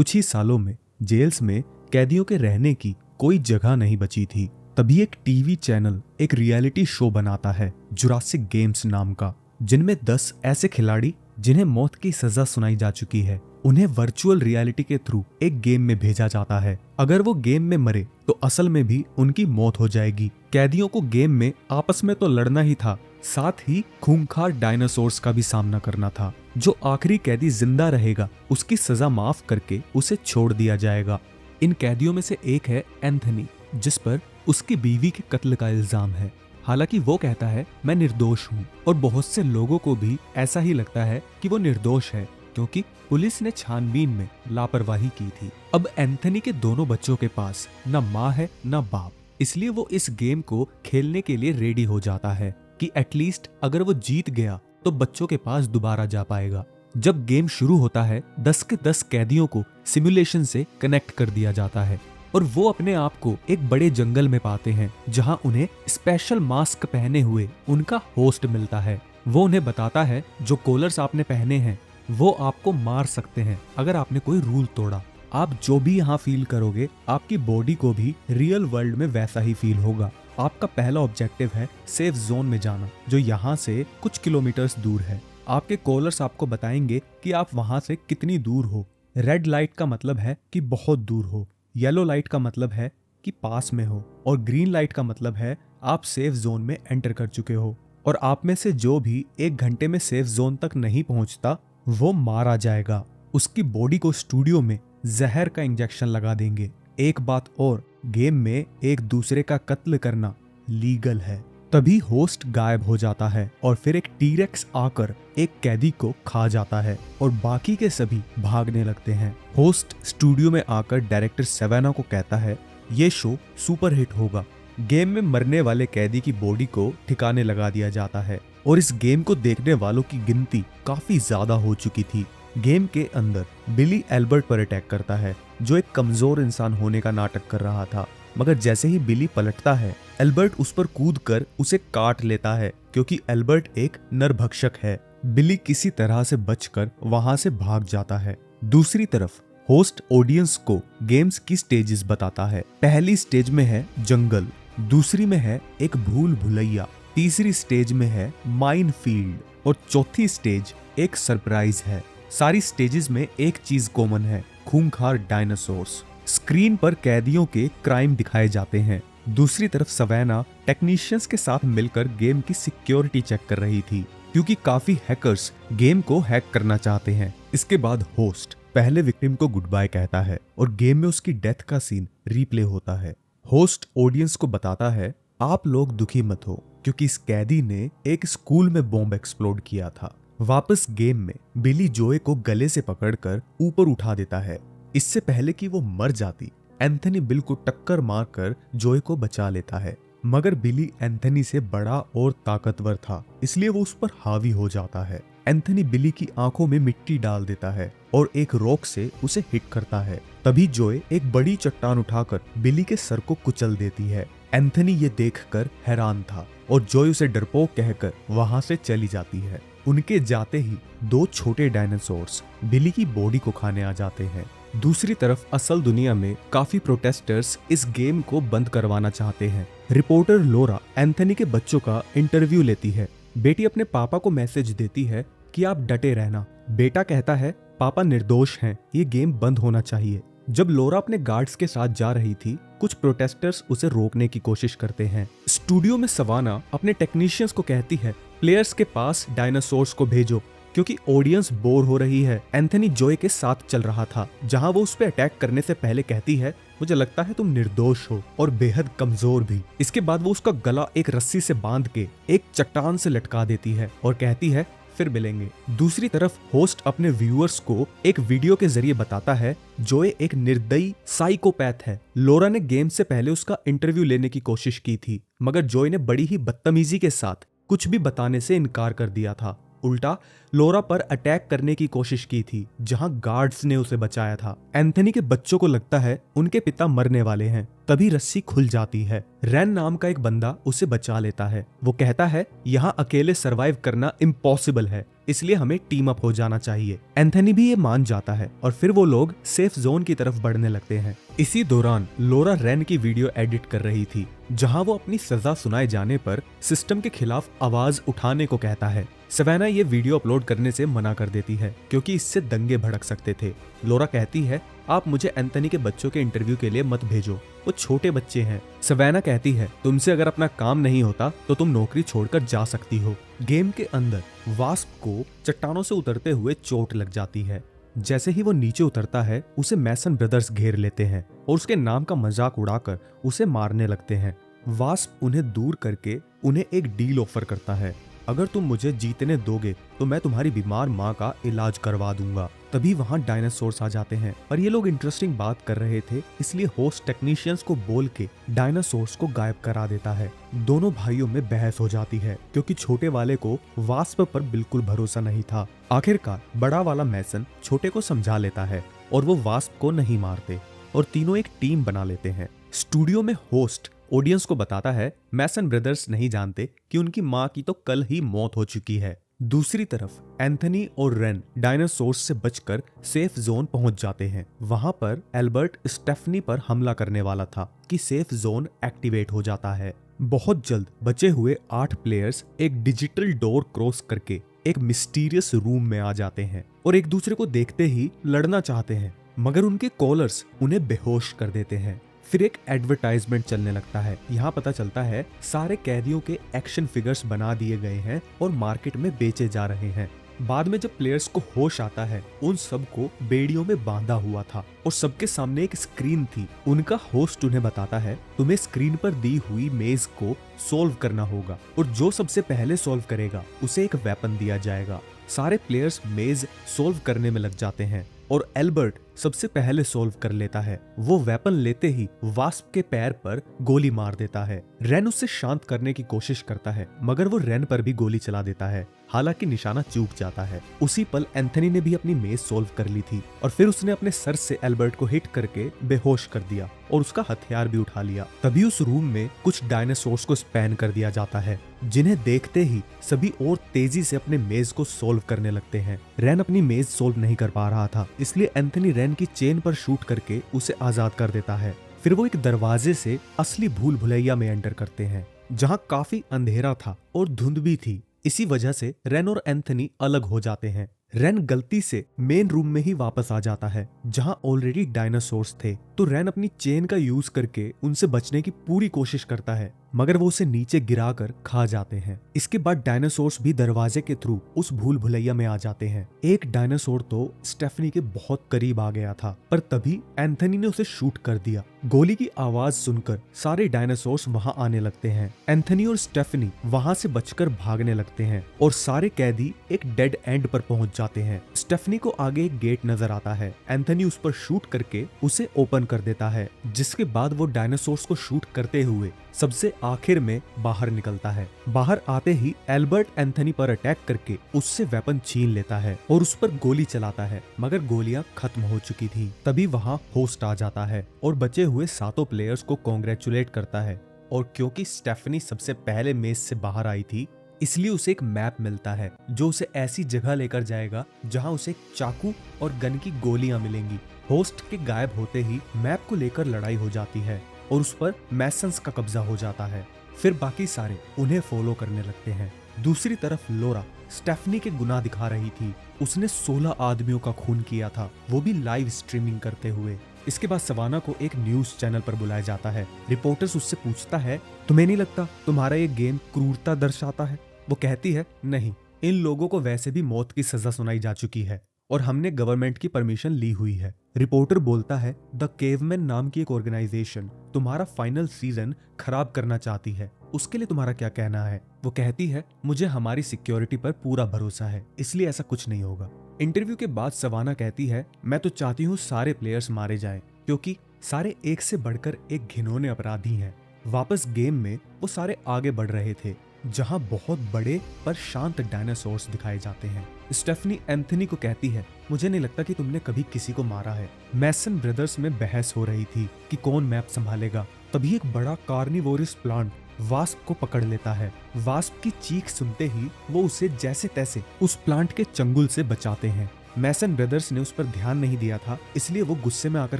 कुछ ही सालों में जेल्स में कैदियों के रहने की कोई जगह नहीं बची थी। तभी एक टीवी चैनल एक रियलिटी शो बनाता है जुरासिक गेम्स नाम का, जिनमें 10 ऐसे खिलाड़ी जिन्हें मौत की सजा सुनाई जा चुकी है, उन्हें वर्चुअल रियलिटी के थ्रू एक गेम में भेजा जाता है। अगर वो गेम में मरे तो असल में भी उनकी मौत हो जाएगी। कैदियों को गेम में आपस में तो लड़ना ही था, साथ ही खूंखार डायनासोर्स का भी सामना करना था। जो आखिरी कैदी जिंदा रहेगा उसकी सजा माफ करके उसे छोड़ दिया जाएगा। इन कैदियों में से एक है एंथनी, जिस पर उसकी बीवी के कत्ल का इल्जाम है। हालांकि वो कहता है मैं निर्दोष हूँ, और बहुत से लोगों को भी ऐसा ही लगता है कि वो निर्दोष है, क्योंकि पुलिस ने छानबीन में लापरवाही की थी। अब एंथनी के दोनों बच्चों के पास न माँ है न बाप, इसलिए वो इस गेम को खेलने के लिए रेडी हो जाता है कि एटलीस्ट अगर वो जीत गया तो बच्चों के पास दोबारा जा पाएगा। जब गेम शुरू होता है 10 के 10 कैदियों को सिमुलेशन से कनेक्ट कर दिया जाता है, और वो अपने आप को एक बड़े जंगल में पाते हैं, जहां उन्हें स्पेशल मास्क पहने हुए उनका होस्ट मिलता है। वो उन्हें बताता है जो कॉलर्स आपने पहने हैं वो आपको मार सकते हैं अगर आपने कोई रूल तोड़ा। आप जो भी यहाँ फील करोगे आपकी बॉडी को भी रियल वर्ल्ड में वैसा ही फील होगा। आपका पहला ऑब्जेक्टिव है सेफ जोन में जाना, जो यहाँ से कुछ किलोमीटर्स दूर है। आपके कॉलर्स आपको बताएंगे कि आप वहां से कितनी दूर हो। रेड लाइट का मतलब है कि बहुत दूर हो, येलो लाइट का मतलब है कि पास में हो, और ग्रीन लाइट का मतलब है आप सेफ जोन में एंटर कर चुके हो। और आप में से जो भी 1 घंटे में सेफ जोन तक नहीं पहुंचता वो मारा जाएगा। उसकी बॉडी को स्टूडियो में जहर का इंजेक्शन लगा देंगे। एक बात और, गेम में एक दूसरे का कत्ल करना लीगल है। तभी होस्ट गायब हो जाता है और फिर एक टीरेक्स आकर एक कैदी को खा जाता है और बाकी के सभी भागने लगते हैं। होस्ट स्टूडियो में आकर डायरेक्टर सवेना को कहता है ये शो सुपर हिट होगा। गेम में मरने वाले कैदी की बॉडी को ठिकाने लगा दिया जाता है, और इस गेम को देखने वालों की गिनती काफी ज्यादा हो चुकी थी। गेम के अंदर बिली एल्बर्ट पर अटैक करता है, जो एक कमजोर इंसान होने का नाटक कर रहा था। मगर जैसे ही बिली पलटता है, एल्बर्ट उस पर कूदकर उसे काट लेता है, क्योंकि एल्बर्ट एक नरभक्षक है। बिली किसी तरह से बचकर वहां से भाग जाता है। दूसरी तरफ होस्ट ऑडियंस को गेम्स की स्टेजेस बताता है। पहली स्टेज में है जंगल, दूसरी में है एक भूल भुलैया, तीसरी स्टेज में है माइन फील्ड, और चौथी स्टेज एक सरप्राइज है। सारी स्टेजेस में एक चीज कॉमन है, खूंखार डायनासोर्स। स्क्रीन पर कैदियों के क्राइम दिखाए जाते हैं। दूसरी तरफ सवेना टेक्नीशियंस के साथ मिलकर गेम की सिक्योरिटी चेक कर रही थी, क्योंकि काफी हैकर्स गेम को हैक करना चाहते हैं। इसके बाद होस्ट पहले विक्टिम को गुड बाय कहता है और गेम में उसकी डेथ का सीन रीप्ले होता है। होस्ट ऑडियंस को बताता है आप लोग दुखी मत हो, क्योंकि इस कैदी ने एक स्कूल में बॉम्ब एक्सप्लोड किया था। वापस गेम में बिली जोए को गले से पकड़कर ऊपर उठा देता है। इससे पहले कि वो मर जाती, एंथनी बिल को टक्कर मारकर जोए को बचा लेता है। मगर बिली एंथनी से बड़ा और ताकतवर था, इसलिए वो उस पर हावी हो जाता है। एंथनी बिली की आंखों में मिट्टी डाल देता है और एक रॉक से उसे हिट करता है। तभी जोए एक बड़ी चट्टान उठाकर बिली के सर को कुचल देती है। एंथनी ये देखकर हैरान था और जोए उसे डरपोक कहकर वहां से चली जाती है। उनके जाते ही 2 छोटे डायनासोर्स बिली की बॉडी को खाने आ जाते हैं। दूसरी तरफ असल दुनिया में काफी प्रोटेस्टर्स इस गेम को बंद करवाना चाहते हैं। रिपोर्टर लोरा एंथनी के बच्चों का इंटरव्यू लेती है। बेटी अपने पापा को मैसेज देती है कि आप डटे रहना। बेटा कहता है पापा निर्दोष हैं, ये गेम बंद होना चाहिए। जब लोरा अपने गार्ड्स के साथ जा रही थी, कुछ प्रोटेस्टर्स उसे रोकने की कोशिश करते हैं। स्टूडियो में सवाना अपने टेक्नीशियंस को कहती है प्लेयर्स के पास डायनासोर्स को भेजो, क्योंकि ऑडियंस बोर हो रही है। एंथनी जोए के साथ चल रहा था, जहां वो उस पर अटैक करने से पहले कहती है मुझे लगता है तुम निर्दोष हो और बेहद कमजोर भी। इसके बाद वो उसका गला एक रस्सी से बांध के एक चट्टान से लटका देती है और कहती है फिर मिलेंगे। दूसरी तरफ होस्ट अपने व्यूअर्स को एक वीडियो के जरिए बताता है जोए एक निर्दयी साइकोपैथ है। लोरा ने गेम से पहले उसका इंटरव्यू लेने की कोशिश की थी, मगर जोए ने बड़ी ही बदतमीजी के साथ कुछ भी बताने से इनकार कर दिया था। उल्टा लोरा पर अटैक करने की कोशिश की थी, जहां गार्ड्स ने उसे बचाया था। एंथनी के बच्चों को लगता है उनके पिता मरने वाले हैं। तभी रस्सी खुल जाती है। रैन नाम का एक बंदा उसे बचा लेता है। वो कहता है यहाँ अकेले सरवाइव करना इम्पॉसिबल है, इसलिए हमें टीम अप हो जाना चाहिए। एंथनी भी ये मान जाता है और फिर वो लोग सेफ जोन की तरफ बढ़ने लगते हैं। इसी दौरान लोरा रेन की वीडियो एडिट कर रही थी, जहां वो अपनी सजा सुनाए जाने पर सिस्टम के खिलाफ आवाज उठाने को कहता है। सवाना ये वीडियो अपलोड करने से मना कर देती है क्योंकि इससे दंगे भड़क सकते थे। लोरा कहती है, आप मुझे एंथनी के बच्चों के इंटरव्यू के लिए मत भेजो, वो छोटे बच्चे हैं। सवाना कहती है, तुमसे अगर अपना काम नहीं होता तो तुम नौकरी छोड़कर जा सकती हो। गेम के अंदर वास्प को चट्टानों से उतरते हुए चोट लग जाती है। जैसे ही वो नीचे उतरता है, उसे मैसन ब्रदर्स घेर लेते हैं और उसके नाम का मजाक उड़ाकर उसे मारने लगते हैं। वास्प उन्हें दूर करके उन्हें एक डील ऑफर करता है, अगर तुम मुझे जीतने दोगे तो मैं तुम्हारी बीमार माँ का इलाज करवा दूंगा। तभी वहाँ डायनासोर्स आ जाते हैं और ये लोग इंटरेस्टिंग बात कर रहे थे, इसलिए होस्ट टेक्नीशियंस को बोल के डायनासोर्स को गायब करा देता है। दोनों भाइयों में बहस हो जाती है क्योंकि छोटे वाले को वास्प पर बिल्कुल भरोसा नहीं था। आखिरकार बड़ा वाला मैसन छोटे को समझा लेता है और वो वास्प को नहीं मारते और तीनों एक टीम बना लेते हैं। स्टूडियो में होस्ट ऑडियंस को बताता है, मैसन ब्रदर्स नहीं जानते कि उनकी माँ की तो कल ही मौत हो चुकी है। दूसरी तरफ एंथनी और रेन डायनासोर्स से बचकर सेफ जोन पहुंच जाते हैं। वहां पर एल्बर्ट स्टेफनी पर हमला करने वाला था कि सेफ जोन एक्टिवेट हो जाता है। बहुत जल्द बचे हुए 8 प्लेयर्स एक डिजिटल डोर क्रॉस करके एक मिस्टीरियस रूम में आ जाते हैं और एक दूसरे को देखते ही लड़ना चाहते हैं, मगर उनके कॉलर्स उन्हें बेहोश कर देते हैं। फिर एक एडवर्टाइजमेंट चलने लगता है। यहाँ पता चलता है सारे कैदियों के एक्शन फिगर्स बना दिए गए हैं और मार्केट में बेचे जा रहे हैं। बाद में जब प्लेयर्स को होश आता है, उन सबको बेड़ियों में बांधा हुआ था और सबके सामने एक स्क्रीन थी। उनका होस्ट उन्हें बताता है, तुम्हें स्क्रीन पर दी हुई मेज को सोल्व करना होगा और जो सबसे पहले सोल्व करेगा उसे एक वेपन दिया जाएगा। सारे प्लेयर्स मेज सोल्व करने में लग जाते हैं और एल्बर्ट सबसे पहले सोल्व कर लेता है। वो वेपन लेते ही वास्प के पैर पर गोली मार देता है। रेन उसे शांत करने की कोशिश करता है, मगर वो रेन पर भी गोली चला देता है, हालांकि निशाना चूक जाता है। उसी पल एंथनी ने भी अपनी मेज सोल्व कर ली थी और फिर उसने अपने सर से एल्बर्ट को हिट करके बेहोश कर दिया और उसका हथियार भी उठा लिया। तभी उस रूम में कुछ डायनासोर्स को स्पैन कर दिया जाता है, जिन्हें देखते ही सभी और तेजी से अपने मेज को सोल्व करने लगते हैं। रेन अपनी मेज सोल्व नहीं कर पा रहा था, इसलिए एंथनी रेन की चेन पर शूट करके उसे आजाद कर देता है। फिर वो एक दरवाजे से असली भूल भुलैया में एंटर करते हैं, जहां काफी अंधेरा था और धुंध भी थी। इसी वजह से रेन और एंथनी अलग हो जाते हैं। रेन गलती से मेन रूम में ही वापस आ जाता है, जहां ऑलरेडी डायनासोर्स थे। तो रेन अपनी चेन का यूज करके उनसे बचने की पूरी कोशिश करता है, मगर वो उसे नीचे गिराकर खा जाते हैं। इसके बाद डायनासोर्स भी दरवाजे के थ्रू उस भूल भुलैया में आ जाते हैं। एक डायनासोर तो स्टेफनी के बहुत करीब आ गया था, पर तभी एंथनी ने उसे शूट कर दिया। गोली की आवाज सुनकर सारे डायनासोर्स वहां आने लगते हैं। एंथनी और स्टेफनी वहां से बचकर भागने लगते हैं और सारे कैदी एक डेड एंड पर पहुंच जाते हैं। स्टेफनी को आगे एक गेट नजर आता है। एंथनी उस पर शूट करके उसे ओपन कर देता है, जिसके बाद वो डायनासोर्स को शूट करते हुए सबसे आखिर में बाहर निकलता है। बाहर आते ही एल्बर्ट एंथनी पर अटैक करके उससे वेपन छीन लेता है और उस पर गोली चलाता है, मगर गोलियां खत्म हो चुकी थी। तभी वहां होस्ट आ जाता है और बचे हुए 7 प्लेयर्स को कॉन्ग्रेचुलेट करता है। और क्योंकि स्टेफनी सबसे पहले मेज से बाहर आई थी, इसलिए उसे एक मैप मिलता है जो उसे ऐसी जगह लेकर जाएगा जहां उसे चाकू और गन की गोलियां मिलेंगी। होस्ट के गायब होते ही मैप को लेकर लड़ाई हो जाती है और उस पर मैसन्स का कब्जा हो जाता है। फिर बाकी सारे उन्हें फॉलो करने लगते हैं। दूसरी तरफ लोरा स्टेफनी के गुनाह दिखा रही थी। उसने 16 आदमियों का खून किया था, वो भी लाइव स्ट्रीमिंग करते हुए। इसके बाद सवाना को एक न्यूज चैनल पर बुलाया जाता है। रिपोर्टर्स उससे पूछता है, तुम्हें नहीं लगता तुम्हारा ये गेम क्रूरता दर्शाता है? वो कहती है, नहीं, इन लोगों को वैसे भी मौत की सजा सुनाई जा चुकी है और हमने गवर्नमेंट की परमिशन ली हुई है। रिपोर्टर बोलता है, द केवमैन नाम की एक ऑर्गेनाइजेशन तुम्हारा फाइनल सीजन खराब करना चाहती है, उसके लिए तुम्हारा क्या कहना है? वो कहती है, मुझे हमारी सिक्योरिटी पर पूरा भरोसा है, इसलिए ऐसा कुछ नहीं होगा। इंटरव्यू के बाद सवाना कहती है, मैं तो चाहती हूँ सारे प्लेयर्स मारे जाएं, क्योंकि सारे एक से बढ़कर एक घिनौने अपराधी हैं। वापस गेम में वो सारे आगे बढ़ रहे थे, जहां बहुत बड़े पर शांत डायनासोर्स दिखाए जाते हैं। स्टेफनी एंथनी को कहती है, मुझे नहीं लगता कि तुमने कभी किसी को मारा है। मैसन ब्रदर्स में बहस हो रही थी कि कौन मैप संभालेगा। तभी एक बड़ा कार्निवोरस प्लांट वास्प को पकड़ लेता है। वास्प की चीख सुनते ही वो उसे जैसे तैसे उस प्लांट के चंगुल से बचाते हैं। मैसन ब्रदर्स ने उस पर ध्यान नहीं दिया था, इसलिए वो गुस्से में आकर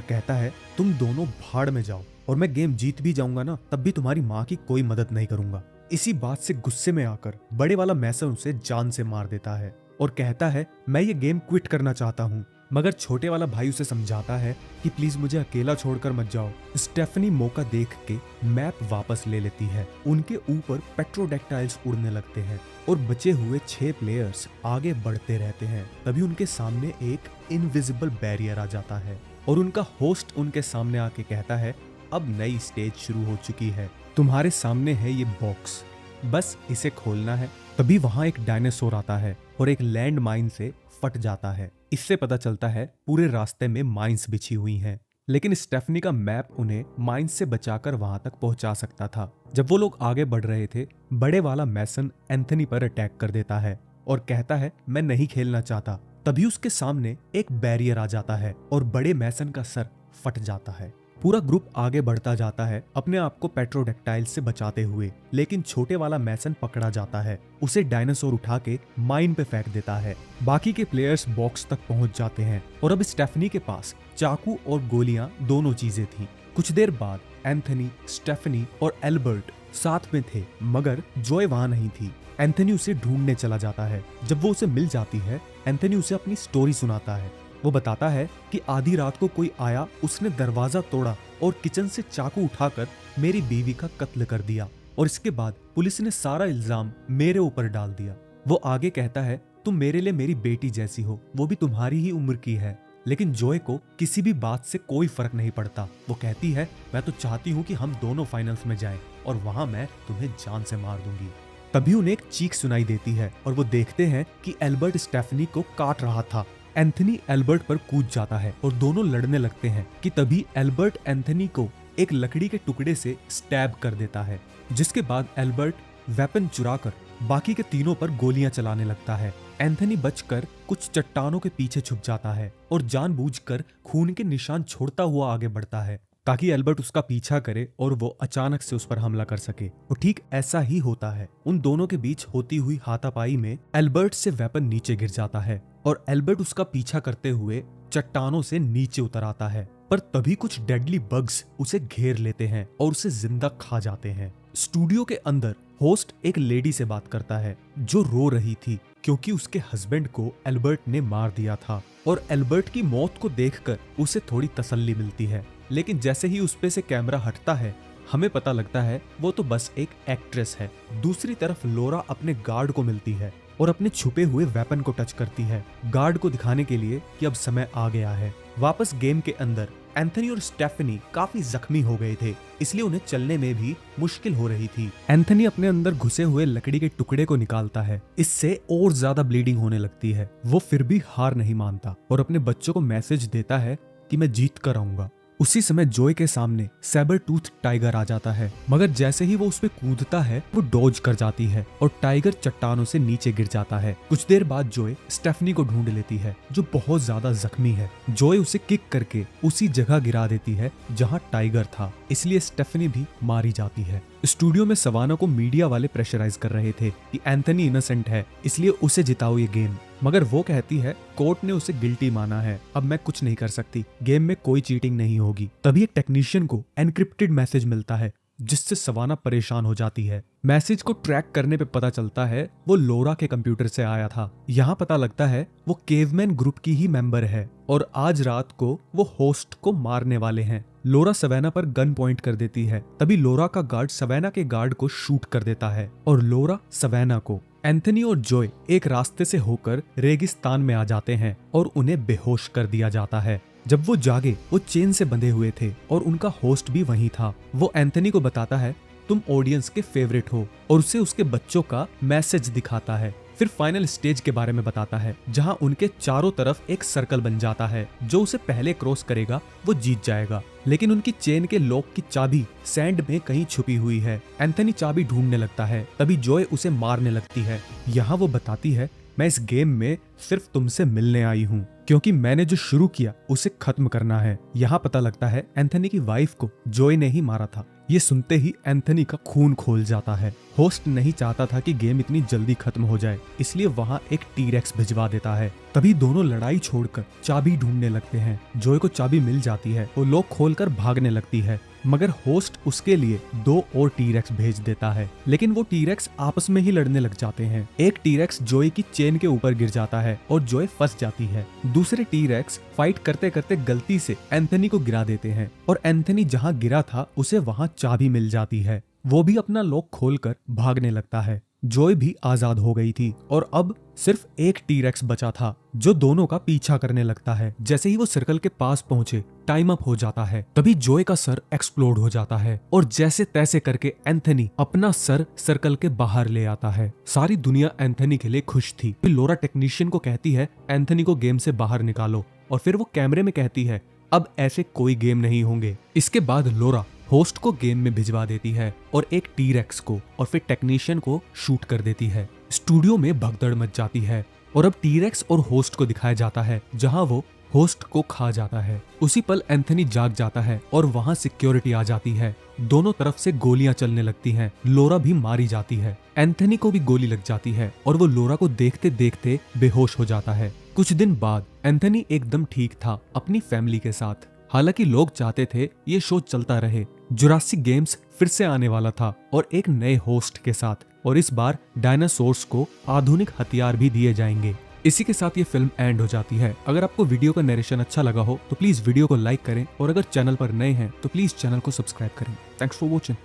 कहता है, तुम दोनों भाड़ में जाओ, और मैं गेम जीत भी जाऊंगा ना, तब भी तुम्हारी माँ की कोई मदद नहीं करूंगा। इसी बात से गुस्से में आकर बड़े वाला मैसन उसे जान से मार देता है और कहता है, मैं ये गेम क्विट करना चाहता हूँ। मगर छोटे वाला भाई उसे समझाता है कि प्लीज मुझे अकेला छोड़कर मत जाओ। स्टेफनी मौका देख के मैप वापस ले लेती है। उनके ऊपर पेट्रोडैक्टाइल्स उड़ने लगते हैं और बचे हुए 6 प्लेयर्स आगे बढ़ते रहते हैं। तभी उनके सामने एक इनविजिबल बैरियर आ जाता है और उनका होस्ट उनके सामने आके कहता है, अब नई स्टेज शुरू हो चुकी है, तुम्हारे सामने है ये बॉक्स, बस इसे खोलना है। तभी वहां एक डायनासोर आता है और एक लैंड माइन से फट जाता है। इससे पता चलता है पूरे रास्ते में माइंस बिछी हुई हैं, लेकिन स्टेफनी का मैप उन्हें माइंस से बचाकर वहां तक पहुंचा सकता था। जब वो लोग आगे बढ़ रहे थे, बड़े वाला मैसन एंथनी पर अटैक कर देता है और कहता है, मैं नहीं खेलना चाहता। तभी उसके सामने एक बैरियर आ जाता है और बड़े मैसन का सर फट जाता है। पूरा ग्रुप आगे बढ़ता जाता है अपने आप को पेट्रोडैक्टाइल से बचाते हुए, लेकिन छोटे वाला मैसन पकड़ा जाता है। उसे डायनासोर उठा के माइन पे फेंक देता है। बाकी के प्लेयर्स बॉक्स तक पहुंच जाते हैं और अब स्टेफनी के पास चाकू और गोलियां दोनों चीजें थी। कुछ देर बाद एंथनी, स्टेफनी और एल्बर्ट साथ में थे, मगर जॉय वहां नहीं थी। एंथनी उसे ढूंढने चला जाता है। जब वो उसे मिल जाती है, एंथनी उसे अपनी स्टोरी सुनाता है। वो बताता है कि आधी रात को कोई आया, उसने दरवाजा तोड़ा और किचन से चाकू उठाकर मेरी बीवी का कत्ल कर दिया, और इसके बाद पुलिस ने सारा इल्जाम मेरे ऊपर डाल दिया। वो आगे कहता है, तुम मेरे लिए मेरी बेटी जैसी हो, वो भी तुम्हारी ही उम्र की है। लेकिन जॉय को किसी भी बात से कोई फर्क नहीं पड़ता। वो कहती है, मैं तो चाहती हूँ कि हम दोनों फाइनल्स में जाएं और वहां मैं तुम्हें जान से मार दूंगी। तभी उन्हें एक चीख सुनाई देती है और वो देखते हैं कि एल्बर्ट स्टेफनी को काट रहा था। एंथनी एल्बर्ट पर कूद जाता है और दोनों लड़ने लगते हैं कि तभी एल्बर्ट एंथनी को एक लकड़ी के टुकड़े से स्टैब कर देता है, जिसके बाद एल्बर्ट वेपन चुराकर बाकी के तीनों पर गोलियां चलाने लगता है। एंथनी बचकर कुछ चट्टानों के पीछे छुप जाता है और जानबूझकर खून के निशान छोड़ता हुआ आगे बढ़ता है ताकि एल्बर्ट उसका पीछा करे और वो अचानक से उस पर हमला कर सके। और ठीक ऐसा ही होता है। उन दोनों के बीच होती हुई हाथापाई में एल्बर्ट से वेपन नीचे गिर जाता है और एल्बर्ट उसका पीछा करते हुए चट्टानों से नीचे उतर आता है। पर तभी कुछ डेडली बग्स उसे घेर लेते हैं और उसे जिंदा खा जाते हैं। स्टूडियो के अंदर होस्ट एक लेडी से बात करता है जो रो रही थी क्योंकि उसके हस्बैंड को एल्बर्ट ने मार दिया था, और एल्बर्ट की मौत को देखकर उसे थोड़ी तसल्ली मिलती है। लेकिन जैसे ही उस पे से कैमरा हटता है, हमें पता लगता है वो तो बस एक एक्ट्रेस है। दूसरी तरफ लोरा अपने गार्ड को मिलती है और अपने छुपे हुए वेपन को टच करती है, गार्ड को दिखाने के लिए कि अब समय आ गया है। वापस गेम के अंदर एंथनी और स्टेफनी काफी जख्मी हो गए थे, इसलिए उन्हें चलने में भी मुश्किल हो रही थी। एंथनी अपने अंदर घुसे हुए लकड़ी के टुकड़े को निकालता है, इससे और ज्यादा ब्लीडिंग होने लगती है। वो फिर भी हार नहीं मानता और अपने बच्चों को मैसेज देता है कि मैं जीत कर आऊंगा। उसी समय जॉय के सामने सैबर टूथ टाइगर आ जाता है, मगर जैसे ही वो उस पे कूदता है, वो डॉज कर जाती है और टाइगर चट्टानों से नीचे गिर जाता है। कुछ देर बाद जॉय स्टेफनी को ढूंढ लेती है जो बहुत ज्यादा जख्मी है। जॉय उसे किक करके उसी जगह गिरा देती है जहां टाइगर था, इसलिए स्टेफनी भी मारी जाती है। स्टूडियो में सवाना को मीडिया वाले प्रेशराइज कर रहे थे कि एंथनी इनोसेंट है, इसलिए उसे जिताओ ये गेम, मगर वो कहती है कोर्ट ने उसे गिल्टी माना है, अब मैं कुछ नहीं कर सकती, गेम में कोई चीटिंग नहीं होगी। तभी एक टेक्नीशियन को एनक्रिप्टेड मैसेज मिलता है जिससे सवाना परेशान हो जाती है। मैसेज को ट्रैक करने पे पता चलता है वो लोरा के कंप्यूटर से आया था। यहाँ पता लगता है वो केवमैन ग्रुप की ही मेंबर है और आज रात को वो होस्ट को मारने वाले हैं। लोरा सवाना पर गन पॉइंट कर देती है, तभी लोरा का गार्ड सवाना के गार्ड को शूट कर देता है और लोरा सवाना को। एंथनी और जॉय एक रास्ते से होकर रेगिस्तान में आ जाते हैं और उन्हें बेहोश कर दिया जाता है। जब वो जागे, वो चेन से बंधे हुए थे और उनका होस्ट भी वहीं था। वो एंथनी को बताता है तुम ऑडियंस के फेवरेट हो और उसे उसके बच्चों का मैसेज दिखाता है। फिर फाइनल स्टेज के बारे में बताता है जहां उनके चारों तरफ एक सर्कल बन जाता है, जो उसे पहले क्रॉस करेगा वो जीत जाएगा। लेकिन उनकी चेन के लॉक की चाबी सैंड में कहीं छुपी हुई है। एंथनी चाबी ढूंढने लगता है, तभी जॉय उसे मारने लगती है। यहाँ वो बताती है मैं इस गेम में सिर्फ तुमसे मिलने आई हूँ। क्योंकि मैंने जो शुरू किया उसे खत्म करना है। यहाँ पता लगता है एंथनी की वाइफ को जोय ने ही मारा था। ये सुनते ही एंथनी का खून खोल जाता है। होस्ट नहीं चाहता था कि गेम इतनी जल्दी खत्म हो जाए, इसलिए वहाँ एक टी-रेक्स भिजवा देता है। तभी दोनों लड़ाई छोड़कर चाबी ढूंढने लगते हैं। जोय को चाबी मिल जाती है, वो लॉक खोलकर भागने लगती है, मगर होस्ट उसके लिए 2 और टी-रेक्स भेज देता है। लेकिन वो टी-रेक्स आपस में ही लड़ने लग जाते हैं। एक टी-रेक्स जोय की चेन के ऊपर गिर जाता है और जोय फंस जाती है। दूसरे टी-रेक्स फाइट करते करते गलती से एंथनी को गिरा देते हैं और एंथनी जहाँ गिरा था उसे वहाँ चाबी मिल जाती है। वो भी अपना लॉक खोलकर भागने लगता है। जोय भी आजाद हो गई थी और अब सिर्फ एक टी-रेक्स बचा था जो दोनों का पीछा करने लगता है। जैसे ही वो सर्कल के पास पहुंचे, टाइम अप हो जाता है। तभी जोय का सर एक्सप्लोड हो जाता है और जैसे तैसे करके एंथनी अपना सर सर्कल के बाहर ले आता है। सारी दुनिया एंथनी के लिए खुश थी। फिर लोरा टेक्नीशियन को कहती है एंथनी को गेम से बाहर निकालो, और फिर वो कैमरे में कहती है अब ऐसे कोई गेम नहीं होंगे। इसके बाद लोरा होस्ट को गेम में भिजवा देती है और एक टी-रेक्स को और फिर टेक्नीशियन को शूट कर देती है। स्टूडियो में भगदड़ मच जाती है और अब टी-रेक्स और होस्ट को दिखाया जाता है जहां वो होस्ट को खा जाता है। उसी पल एंथनी जाग जाता है और वहां सिक्योरिटी आ जाती है। दोनों तरफ से गोलियां चलने लगती हैं। लोरा भी मारी जाती है। एंथनी को भी गोली लग जाती है और वो लोरा को देखते देखते बेहोश हो जाता है। कुछ दिन बाद एंथनी एकदम ठीक था अपनी फैमिली के साथ। हालांकि लोग चाहते थे ये शो चलता रहे। जुरासिक गेम्स फिर से आने वाला था और एक नए होस्ट के साथ, और इस बार डायनासोर्स को आधुनिक हथियार भी दिए जाएंगे। इसी के साथ ये फिल्म एंड हो जाती है। अगर आपको वीडियो का नरेशन अच्छा लगा हो तो प्लीज वीडियो को लाइक करें और अगर चैनल पर नए हैं तो प्लीज चैनल को सब्सक्राइब करें। Thanks for watching.